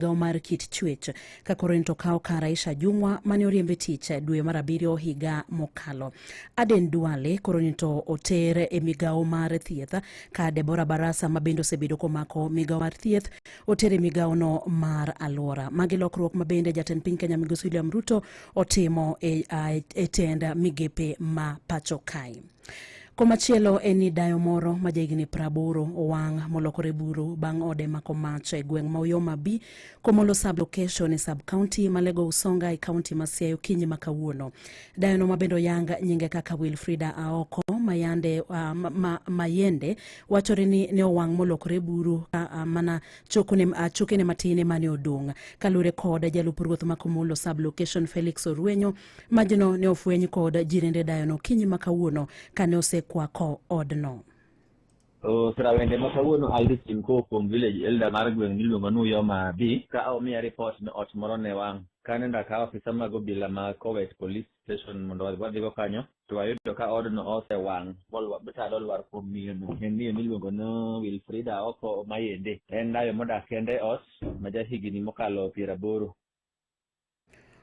Mar kit chwech ka korento kao Karaisha Jumwa mane oriembe tich dwe mar 7 higa mokalo. Aden Duale koronito oter e migao mar thieth ka Deborah Barasa mabendo osebedo komako migao mar thieth oter e migao no mar alwora. Magi lokruok mabende jatend piny Kenya Migosi William Ruto otimo e tend migepe ma pacho kae. Komachielo eni dayo moro ma jahigni 80 owang' molokore buru bang' ode mako mach e gweng' ma Oyoma B komolo sub location e sub county Malego Usonga e county ma Siaya okinyi ma kawuono. Dayo no mabendo yanga nyinge kaka Wilfrida Aoko Mayende wachore ni ne owang' molokore buru mana chokene matine mane odong'. Kalure kod jalup ruoth ma komolo sub location Felix Orwenyo majno ne ofweny kod jirende dayo no okinyi ma kawuono kane kwako odno. Srawende makawuono Aldi Simko kuom village elder mar gweng' miluongo ni Oyoma B ka omiya report ni ot moro ne wang'. Kane ndaka ofisa mag obila ma Kowet Police Station mondo wadhigo kanyo to wayudo ka odno osewang' beta dolwar kuom miyo miluongo ni Wilfrida Aoko Mayende. En dayo modak kende ot ma jahigni mokalo 80.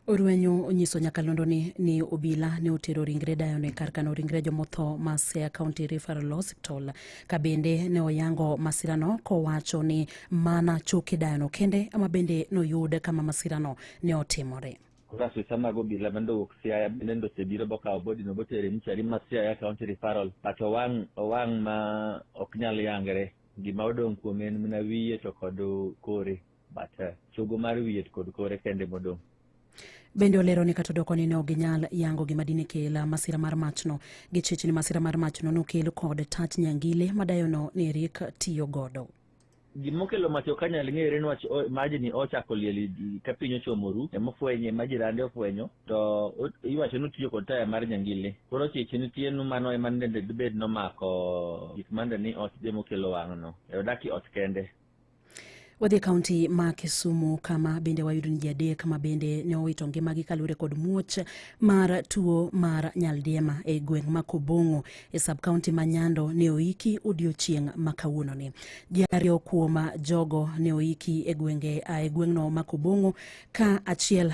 Orwenyo onyiso nyakalondo ni obila ne otero ringre dayo ne kar kano ringre jomotho ma Siaya County Referral Hospital ka bende ne oyango masirano kowacho ni mana choke dayo no kende ama bende noyud kama masirano ne otimore. Afisa mag obila mandowuok Siaya bende osebiro bokawo body no botere mchari ma Siaya County Referral but owang' ma ok nyal yangre. Gima odong' kuom en mana wiye to kod kore but chogo mar wiye kod kore kende modong'. Bende olero ni kata doko ni ne oginyal yango gima dine kela masira mar machno. Gichich ni masira mar machno nokel kod tach nyangile madayo no ni Eric tiyo godo. Gimokelo mach ok anyal ng'ere ni majni ochako liel ka piny ochomoru emofwenye majirande ofwenyo to iwacho ni tiyo kod taya mar nyangile. Koro chich nitie no mano ema ndende dibed nomako gik mande ni ot demokelo wang'no. Odaki ot kende. Wadhi kaunti ma Kisumu kama bende wayudo ni jadek ma bende ne owito ngimagi kalure kod muoch mar tuo mar nyaldiema e gweng' ma Kobongo e sub county ma Nyando ne oiki odiochieng' ma kawuono ni. Jariyo kuom jogo ne oiki e gweng'no ma Kobongo ka achiel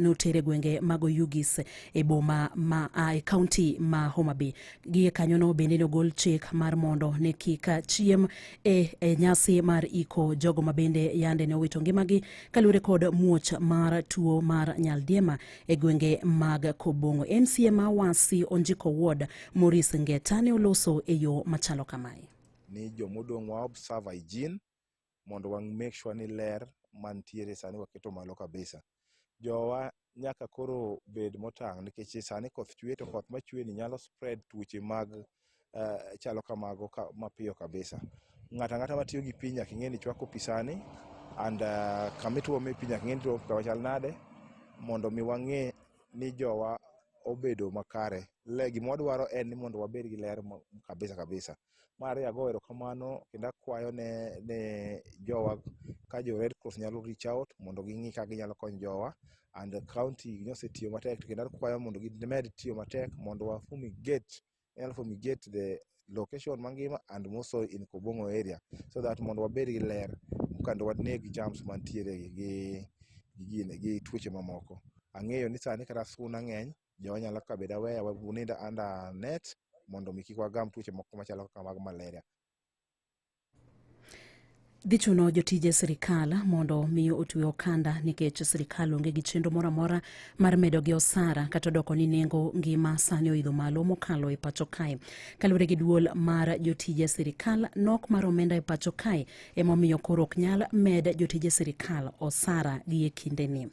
ne otere gwenge mag Oyugis e boma ma e county ma Homa Bay. Gie kanyono bende ne ogol chik mar mondo ne kik chiem e nyasi mar iko jogo mabende yande ne owito ngimagi kalure kod muoch mar tuo mar nyaldiema e gwenge mag Kobongo. MCA ma Wasi Onjiko Ward Maurice Ngeta ne oloso e yo machalo kamae. Ni jomodong' wa observe hygiene mondo wang make sure ni ler mantiere sani waketo malo kabisa. Jowa nyaka koro bed motang' nikech sani koth chwe to koth machwe ni nyalo spread tuoche mag chalo kamago mapiyo kabisa. Ng'ata matiyo gi piny nyaka ing'e ni chwako pisani and kamituome piny nyaka ing'e ni tuo kama chal nade mondo mi wang'e ni jowa obedo makare. Gima wadwaro en ni mondo wabed gi ler kabisa. Mar ago erokamano kendo akwayo ne jowa ka jo Red Cross nyalo reach out mondo ging'i ka ginyalo konyo jowa and county osetiyo matek kendo akwayo mondo gimed tiyo matek mondo wa fumigate the location mangima and also in Kobongo area so that mondo wabed gi ler kendo waneg germs mantiere gi tuoche mamoko. Ang'eyo ni sani kata suna ng'eny jowa nyalo kabeda weya waninda under net mondo mi kik wagam tuoche moko machalo kaka mag malaria. Dhichuno jotije sirikal mondo miyo otwe okanda nikech sirikal onge gi chenro moro amora mar medo gi osara kata doko ni nengo ngima sani oidho malo mokalo e pacho kae. Kalure gi duol mar jotije sirikal nok mar omenda e pacho kae emomiyo koro ok nyal med jotije sirikal osara gi e kinde ni.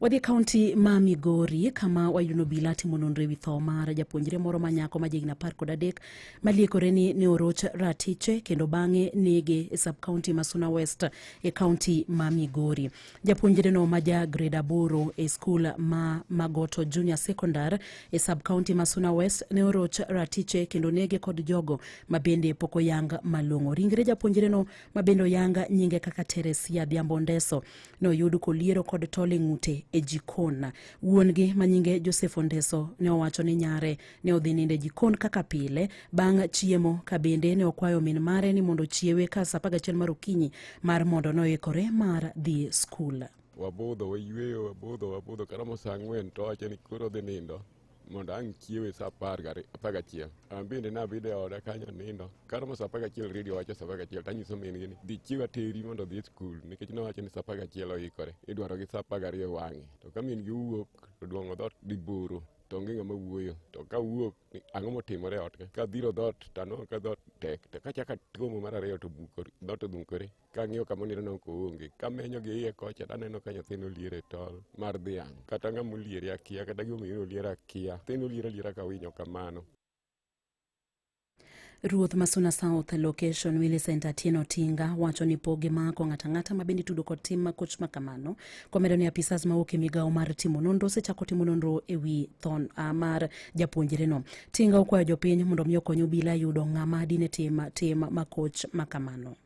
Wadhi kaunti ma Migori kama wayudo obila timo nonro ewi tho mar japuonjre moro manyako ma jahigni 13 maliekore ni ne oroch ratiche kendo bang'e nege e sub county ma Suna West e kaunti ma Migori. Japuonjre no ma ja grade 8 e skul ma Magoto Junior Secondary e sub county ma Suna West ne oroch ratiche kendo nege kod jogo ma bende poko yang malong'o. Ringre japuonjre no ma bendo yanga nyinge kaka Teresia Dhiambo Ndeso no yudo koliero kod tole ng'ute e jikon. Wuongi manyinge Joseph Ondeso ne owacho ni nyare ne odhi ninde jikon kaka pile bang' chiemo, ka bende ne okwayo min mare ni mondo chiewe ka saa 11 mar okinyi mar mondo noikore mar dhi skul. Wabudho wayueyo wabudho karamo saa 4 to wacho ni koro dhi nindo mondo ang' chiewe saa 11. An bende nabedo e oda kanyo nindo. Karamo saa 11 redio wacho saa 11 tanyiso min gi ni dhi chiew ateri mondo dhi skul, nikech nowacho ni saa 11 oikore idwaro gi saa 12 wang'e. To ka min gi wuok to duong'o dhot di boro to onge ng'ama wuoyo, to ka wuok ang'o motimore ot ka dhiro dhot tano ka dhot tek to ka chaka tuomo mar ariyo to dhot odhungore. Ka ng'iyo kama onire no koonge, ka menyo gi iye kocha taneno ka nyathino liere tol mar dhiang', kata ng'ama oliere akia kata gimomiyo oliere akia, nyathino liere aliera ka winyo kamano. Ruoth Masuna South Location Millicent Atieno Tinga wacho ni poge mako ng'ata ma bende tudo kod tim makoch makamano komedo ni apisas mawuok e migawo mar timo nonro osechako timo nonro ewi thon mar japuonjre no. Tinga okwayo jopiny mondo mi okony obila yudo ng'ama dine tim makoch makamano.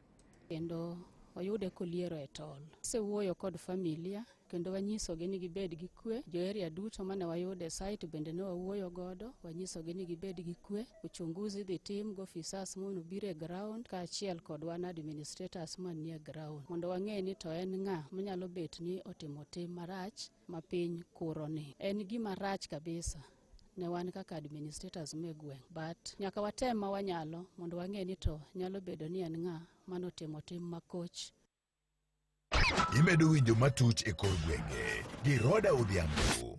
Kendo oyude koliero e tol. Sewuoyo kod familia kendo wanyisogi ni gibed gi kwe. Jo area duto mane wayude site bende ne wawuoyo godo, wanyisogi ni gibed gi kwe. Uchunguzi dhi tim go officers mono bire ground ka achiel kod wan administrators manie ground mondo wang'e ni to en ng'a manyalo bet ni otimo tim marach ma piny kuro ni. En gima rach kabisa ne wan kaka administrators me gweng', but nyaka watem ma wanyalo mondo wang'e ni to nyalo bedo ni en ng'a manotimo tim makoch. Imedo winjo matuch e kor gwenge gi Roda Odhiambo.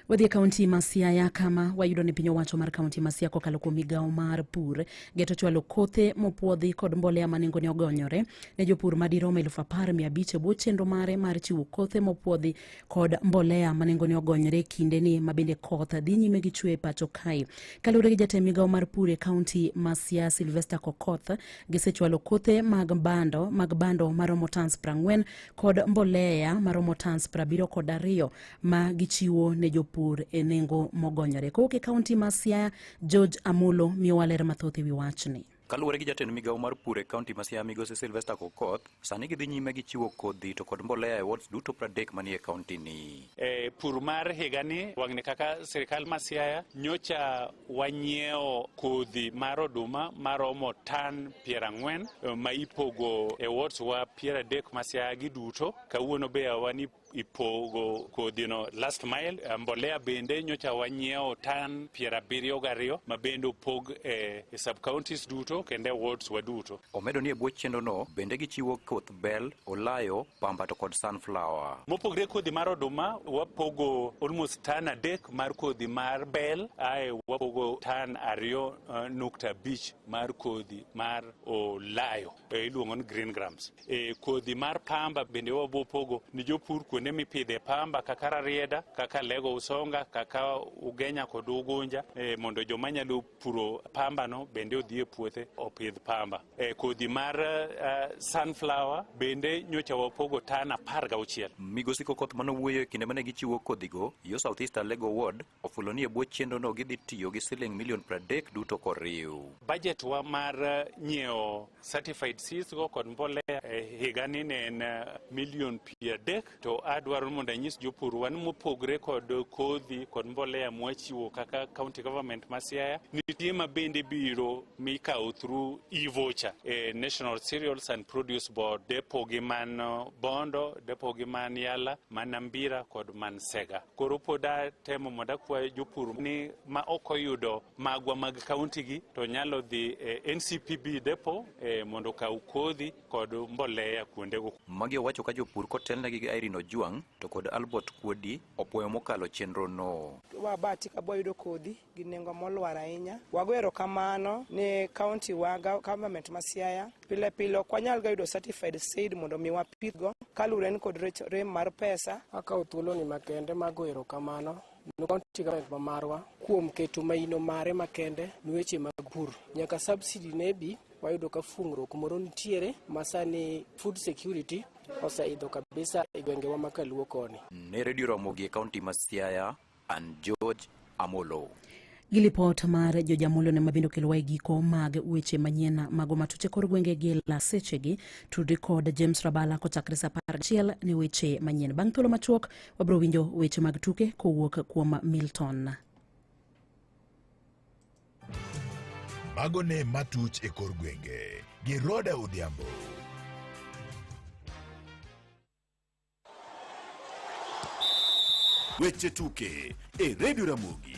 Wadhi kaunti ma Siaya kama wayudo ni piny owacho mar kaunti ma Siaya kokalo kuom migawo mar pur geto chwalo kothe mopuodhi kod mbolea ma nengo ne ogonyore ne jopur madirom 10,500 bwo chenro mare mar chiwo kothe mopuodhi kod mbolea ma nengo ne ogonyore kinde ni mabende koth dhi nyime gi chwe e pacho kae. Kaluwore gi jatend migawo mar pur e kaunti ma Siaya Sylvester Kokoth, gisechwalo kothe mag bando maromo tons 40 kod mbolea maromo tons 72 ma gichiwo ne jopur e nengo mogonyore. Koke kaunti ma Siaya, George Amulo miyo waler mathoth ewi wachni. Kaluwore gi jatend migawo mar pur e kaunti ma Siaya migosi Sylvester Kokoth, sani gidhi nyime gi chiwo kodhi to kod mbolea e wards duto 30 manie kaunti ni. Pur mar higani wang'ne kaka sirikal ma Siaya nyocha wanyiewo kodhi mar oduma maromo tan 40 ma ipogo e wards wa 30 ma Siaya gi duto. Kawuono be wani ipogo kodhino last mile. Mbolea bende nyocha wanyiewo tan 72 ma bende opog e sub counties duto kende wards wa duto. Omedo ni e bwo chenro no bende gichiwo koth bel, olayo, pamba to kod sunflower. Mopogre kodhi mar oduma wapogo almost tan 3 mar kodhi mar bel, wapogo tan 2.5 mar kodhi mar olayo iluongo ni green grams. Kodhi mar pamba bende wapogo ni jopur kuonde mipidhe pamba kaka Rarieda, kaka Lego Usonga, kaka Ugenya kod Ugunja, mondo joma nyalo puro pamba no bende odhi e puothe opidh pamba. Kodhi mar sunflower bende nyocha wapogo tan 16. Migosi Kokoth manowuoyo e kinde mane gichiwo kodhigo, yo South East Lego Ward ofulo ni e bwo chenro no gidhi tiyo gi siling milion 30 duto koriw. Budget wa mar nyiewo certified seeds go kod mbolea higani ne en milion 30, to adwaro mondo anyis jopur wan mopogre kod kodhi kod mbolea mwachiwo kaka county government ma Siaya, nitie ma bende biro mikawo through e-voucher National Cereals and Produce Board, depo gi man Bondo, depo gi man Yala, man Nambira kod man Sega. Koro poda temo moda kwa jopur ni ma okoyudo magwa mag county gi to nyalo dhi NCPB depo mondo kaw kodhi kod mbolea kuonde go. Magi owacho ka jopur kotelnegi gi Irene Ojuang to kod Albert Kuodi opuoyo mokalo chenro no. Wabati ka boyudo kodhi gi nengo molwar ahinya. Wagwero kamano ne county waga government ma Siaya. Pile kwanyal ga yudo certified seed mondo mi wapidhgo kalure ni kod rem mar pesa. Aka uthulo ni makende magwero kamano no county government ma marwa kuom keto maino mare makende weche mag pur. Nyaka subsidy nebi wayudo ka fungro kumoro nitiere masani food security osaidho kabisa e gwenge wa makaluo koni. Ne Radio Ramogi e kaunti ma Siaya, and George Amolo. Gilipot mar jojamulo ne mabindo kelwa giko mag weche manyien mago matuche kor gwenge gi la sechegi tudri kod James Rabala kochakre sa 11 ne weche manyien. Bang' thuolo machuok wabro winjo weche mag tuke kowuok kuom Milton. Mago ne matuch e kor gwenge gi Roda Odhiambo. Weche tuke e Radio Ramogi.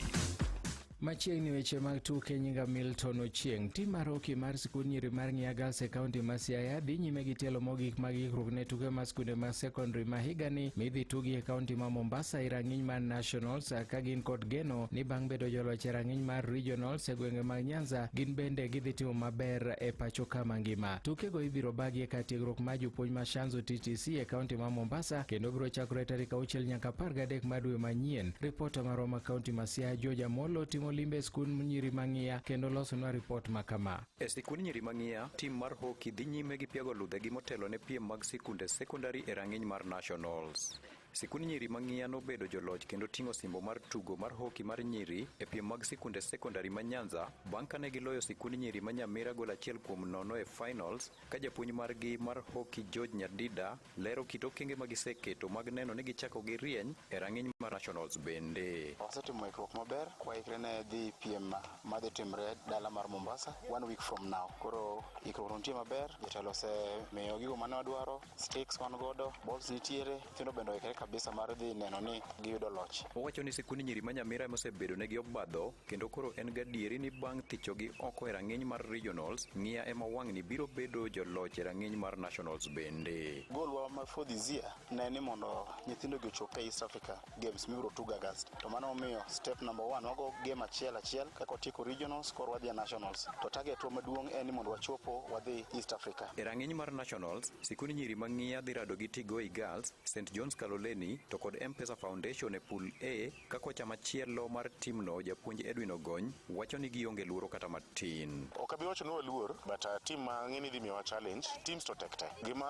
Machiegni weche mag tuke nyinga Milton Ochieng. Tim mar hockey mar skul nyiri mar Ng'ia Girls e kaunti ma Siaya dhi nyime gi tielo mogik mag ikruok ne tuke mar skunde ma secondary ma higani midhi tugi e kaunti ma Mombasa e rang'iny mar Nationals ka gin kod geno ni bang' bedo joloch e rang'iny mar Regionals e gwenge mag Nyanza gin bende gidhi timo maber e pacho ka mangima. Tukego ibiro bagi e kar tiegruok mar jopuonj ma Shanzu TTC e kaunti ma Mombasa kendo biro chakore tarik 6 nyaka 13 mar dwe manyien. Ripota maroma kaunti ma Siaya Joja Molo timo limbe skul nyiri mang'ia kendo loso na ripot makama. E skul nyiri mang'ia, tim mar hockey dhi nyime gi piego ludhegi motelo ne piem mag sikunde secondary e rang'iny mar Nationals. Sikund nyiri mang'ia nobedo joloch kendo ting'o simbo mar tugo mar hockey mar nyiri e piem mag sikunde secondary ma Nyanza bang' kane giloyo sikund nyiri ma Nyamira gol 1-0 e finals ka japuonj margi mar hockey George Nyadida lero kit okenge ma giseketo mag neno ni gichako gi rieny e rang'iny mar Nationals bende. Wasetimo ikruok maber kwaikre ne dhi piem madhi timre dala mar Mombasa 1 week from now. Koro ikruok nitie maber, jatelo osemiyo gigo mane wadwaro, stakes wan godo, balls nitiere, kendo bende oikre kabisa mar dhi neno ni giyudo loch. Owacho ni sikund nyiri ma Nyamira mosebedo negi obadho kendo koro en gadieri ni bang' thichogi oko e rang'iny mar Regionals, Ng'ia ema wang'ni biro bedo joloch e rang'iny mar Nationals bende. Golwa ma for this year ne ni mondo nyithindo gi ochop e East Africa Games mibiro tugo August. To mano omiyo step number 1 wago game achiel kaka otieko Regionals koro wadhi Nationals. To target wa maduong' en ni mondo wachopo wadhi East Africa. E rang'iny mar Nationals, sikund nyiri ma Ng'ia dhi rado gi Tigoi Girls, St John's Kaloleni to kod M-Pesa Foundation e pool A ka kocha machielo mar timno japuonj Edwin Ogony wacho ni gionge luoro kata matin. Ok abi wacho ni waluor, but team mang'eni dhi miyowa challenge, teams to tek. Gima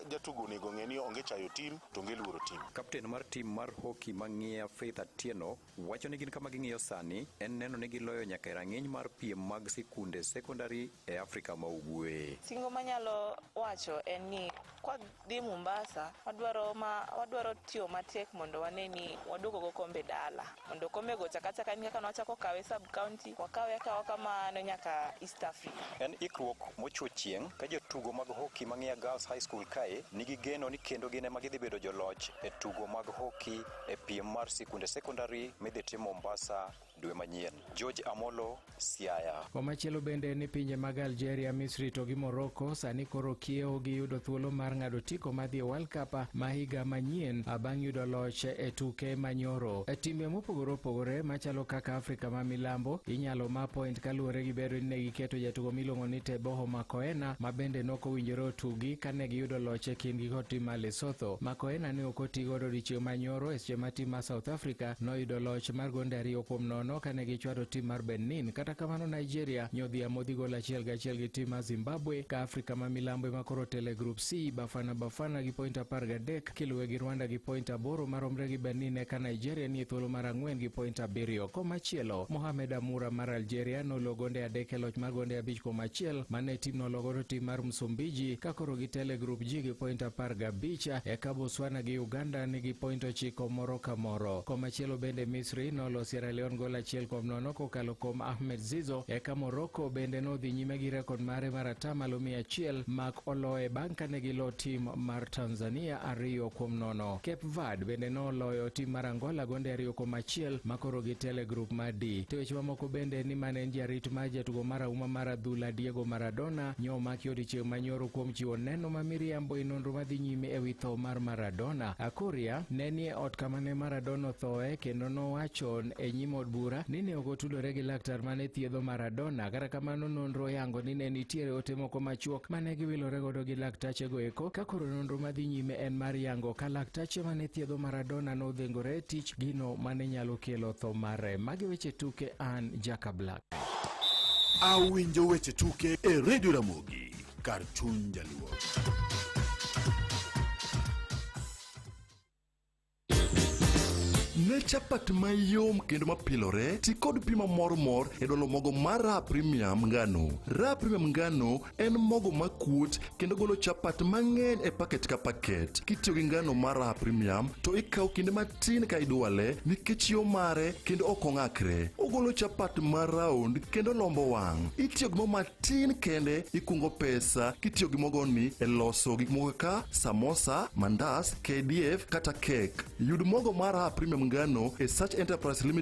jatugo onego ng'e ni onge chayo team to onge luoro team. Kapten mar tim mar hockey ma Ng'ia Faith Atieno wacho ni gin kama ging'iyo sani en neno ni giloyo nyaka e rang'iny mar piem mag sikunde secondary e Afrika ma Ugwe. Singo manyalo wacho en ni kwa dhi Mombasa wadwaro tiyo matek mondo wane ni waduogo go kombe dala. Mondo kombe go chakachaka ni kaka nwachako kawe sub county, wakawe akawa kamano nyaka East Africa. En ikruok mochuo chieng' ka jotugo mag hockey ma Ng'ia Girls High School kae nigi geno ni kendo gine ma gidhi bedo joloch e tugo mag hockey e piem mar sikunde secondary midhi tim Mombasa dwe manyien. George Amolo, Siaya. Komachielo bende ni pinje mag Algeria, Misri to gi Morocco sani koro kiewo gi yudo thuolo mar ng'ado tiko madhi e World Cup ma higa manyien bang' yudo loch e tuke manyoro. Timbe mopogore opogore machalo kaka Afrika ma Milambo inyalo ma point kaluwore gi bedo ni giketo jatugo miluongo ni Teboho Makoena ma bende nokowinjore otugi kane giyudo loch e kindgi kod tim mar Lesotho. Makoena ne ok otigodo odiechieng' manyoro e seche ma tim mar South Africa noyudo loch mar gonde 2-0 kane gichwado tim mar Benin. Kata kamano Nigeria nyodhi amodhi gol 1-1 gi tim mar Zimbabwe ka Afrika ma Milambo ma koro tele Group C Bafana gi point 13 kiluwe gi Rwanda gi point 8 maromre gi Benin ka Nigeria ni thuolo mar 4 gi point 7. Komachielo Mohamed Amura mar Algeria nologo gonde 3 e loch mar gonde 5-1 mane tim nologo tim mar Msumbiji ka koro gi tele Group G gi point 15 e ka Botswana gi Uganda ni gi point 9 moro ka moro. Komachielo bende Misri nolo Sierra Leone gol 1-0 kokalo kuom Ahmed Zizo e ka Morocco bende nodhi nyime gi rekod mare mar 100 mak oloe bang' kane gilo tim mar Tanzania 2-0. Cape Verde bende noloyo tim mar Angola gonde 2-1 makoro gi tele Group ma D. To weche mamoko bende ni mane en jarit mar jatugo mar auma mar adhula Diego Maradona nyomaki odiechieng' manyoro kuom chiwo neno ma miriambo e nonro madhi nyime e wi tho mar Maradona. Akuria ne ni e ot kama ne Maradona thoe kendo nowacho e nyim od bura ni ne ok otudore gi laktar mane thiedho Maradona. Kata kamano nonro yango ni ne nitiere ote moko machuok mane giwilore godo gi laktache go eko ka koro nonro madhi nyime en mar yango ka laktache mane thiedho Maradona nodhengore tich gino mane nyalo kelo tho mare. Magi weche tuke an Jaka Black. Awinjo weche tuke e Radio Ramogi kar chuny jaluo. Ne chapat mayom kendo mapilore, ti kod pima mor e dolo mogo mar Raha Premium ngano. Raha Premium ngano en mogo makuot kendo golo chapat mang'eny e paket ka paket. Kitiyo gi ngano mar Raha Premium to ikawo kinde matin ka idwale nikech yo mare kendo ok ong'akre. Ogolo chapat mar round kendo lombo wang'. Itiyo gi mo matin kende ikungo pesa kitiyo gi mogo ni e loso gik moko kaka samosa, mandas, KDF kata kek. Yud mogo mar Raha Premium ngano e Search Enterprise Limited